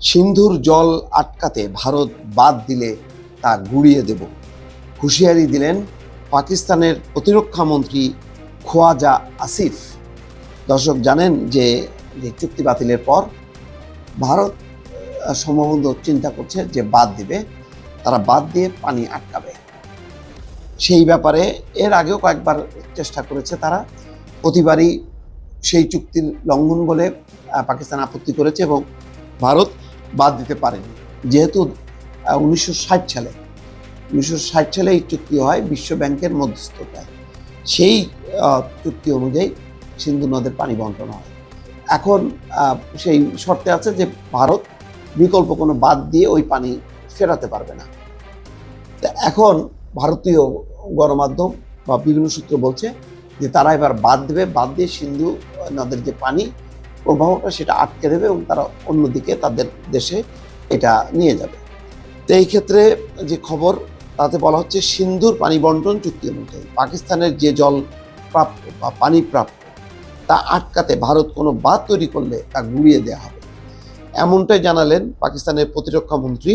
সিন্ধুর জল আটকাতে ভারত বাদ দিলে তা গুড়িয়ে দেব, হুঁশিয়ারি দিলেন পাকিস্তানের প্রতিরক্ষা মন্ত্রী খোয়াজা আসিফ। দর্শক জানেন যে চুক্তি বাতিলের পর ভারত সম্ভবত চিন্তা করছে যে বাদ দিবে, তারা বাদ দিয়ে পানি আটকাবে। সেই ব্যাপারে এর আগেও কয়েকবার চেষ্টা করেছে তারা, প্রতিবারই সেই চুক্তির লঙ্ঘন বলে পাকিস্তান আপত্তি করেছে এবং ভারত বাদ দিতে পারেনি। যেহেতু 1960 সালে এই চুক্তি হয় বিশ্ব ব্যাংকের মধ্যস্থতায়, সেই চুক্তি অনুযায়ী সিন্ধু নদের পানি বন্টন হয়। এখন সেই শর্তে আছে যে ভারত বিকল্প কোনো বাদ দিয়ে ওই পানি ফেরাতে পারবে না। এখন ভারতীয় গণমাধ্যম বা বিভিন্ন সূত্র বলছে যে তারা এবার বাদ দেবে, বাদ দিয়ে সিন্ধু নদের যে পানি প্রবাহটা সেটা আটকে দেবে এবং তারা অন্যদিকে তাদের দেশে এটা নিয়ে যাবে। তো এই ক্ষেত্রে যে খবর তাতে বলা হচ্ছে সিন্ধুর পানি বন্টন চুক্তি অনুযায়ী পাকিস্তানের যে জল প্রাপ্য বা পানি প্রাপ্য তা আটকাতে ভারত কোনো বাঁধ তৈরি করলে তা গুড়িয়ে দেওয়া হবে, এমনটাই জানালেন পাকিস্তানের প্রতিরক্ষা মন্ত্রী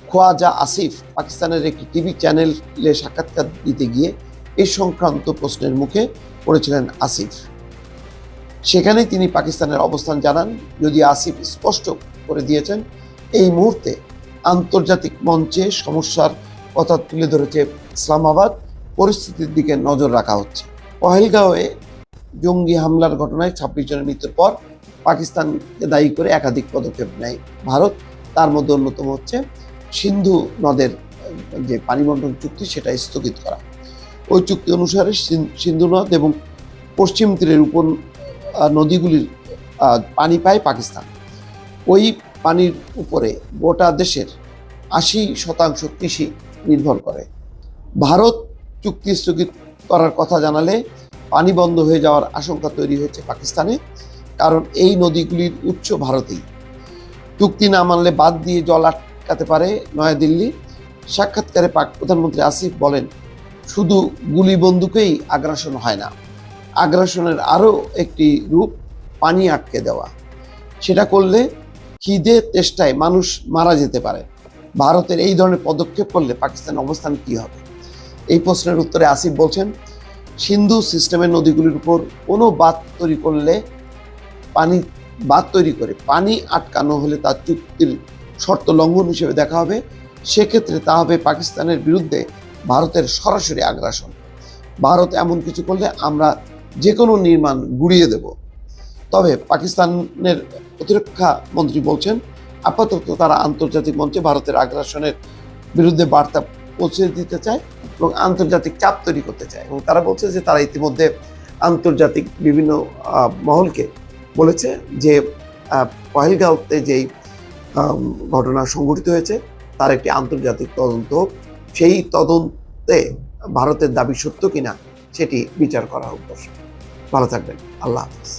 খোয়াজা আসিফ। পাকিস্তানের একটি টিভি চ্যানেলে সাক্ষাৎকার দিতে গিয়ে এই সংক্রান্ত প্রশ্নের মুখে পড়েছিলেন আসিফ। সেখানেই তিনি পাকিস্তানের অবস্থান জানান। যদি আসিফ স্পষ্ট করে দিয়েছেন এই মুহূর্তে আন্তর্জাতিক মঞ্চে সমস্যার কথা তুলে ধরেছে ইসলামাবাদ, পরিস্থিতির দিকে নজর রাখা হচ্ছে। পহেলগাঁওয়ে জঙ্গি হামলার ঘটনায় 26 জনের মৃত্যুর পর পাকিস্তানকে দায়ী করে একাধিক পদক্ষেপ নেয় ভারত। তার মধ্যে অন্যতম হচ্ছে সিন্ধু নদের যে পানি বন্টন চুক্তি সেটা স্থগিত করা। ওই চুক্তি অনুসারে সিন্ধু নদ এবং পশ্চিম তীরের উপর নদীগুলির পানি পায় পাকিস্তান। ওই পানির উপরে গোটা দেশের 80% কৃষি নির্ভর করে। ভারত চুক্তি স্থগিত করার কথা জানালে পানি বন্ধ হয়ে যাওয়ার আশঙ্কা তৈরি হয়েছে পাকিস্তানে, কারণ এই নদীগুলির উৎস ভারতেই। চুক্তি না মানলে বাদ দিয়ে জল আটকাতে পারে নয়াদিল্লি। সাক্ষাৎকারে পাক প্রধানমন্ত্রী আসিফ বলেন, শুধু গুলি বন্দুকেই আগ্রাসন হয় না, আগ্রাসনের আরও একটি রূপ পানি আটকে দেওয়া। সেটা করলে খিদে তেষ্টায় মানুষ মারা যেতে পারে। ভারতের এই ধরনের পদক্ষেপ করলে পাকিস্তানের অবস্থান কি হবে? এই প্রশ্নের উত্তরে আসিফ বলছেন, সিন্ধু সিস্টেমের নদীগুলির উপর কোনো বাঁধ তৈরি করে পানি আটকানো হলে তা চুক্তির শর্ত লঙ্ঘন হিসেবে দেখা হবে। সেক্ষেত্রে তা হবে পাকিস্তানের বিরুদ্ধে ভারতের সরাসরি আগ্রাসন। ভারত এমন কিছু করলে আমরা যে কোনো নির্মাণ গুড়িয়ে দেব। তবে পাকিস্তানের প্রতিরক্ষা মন্ত্রী বলছেন, আপাতত তারা আন্তর্জাতিক মঞ্চে ভারতের আগ্রাসনের বিরুদ্ধে বার্তা পৌঁছে দিতে চায় এবং আন্তর্জাতিক চাপ তৈরি করতে চায়। এবং তারা বলছে যে তারা ইতিমধ্যে আন্তর্জাতিক বিভিন্ন মহলকে বলেছে যে পহেলগাঁওতে যেই ঘটনা সংঘটিত হয়েছে তার একটি আন্তর্জাতিক তদন্ত, সেই তদন্তে ভারতের দাবি সত্য কিনা সেটি বিচার করা হোক। ভালো থাকবেন। আল্লাহ হাফিজ।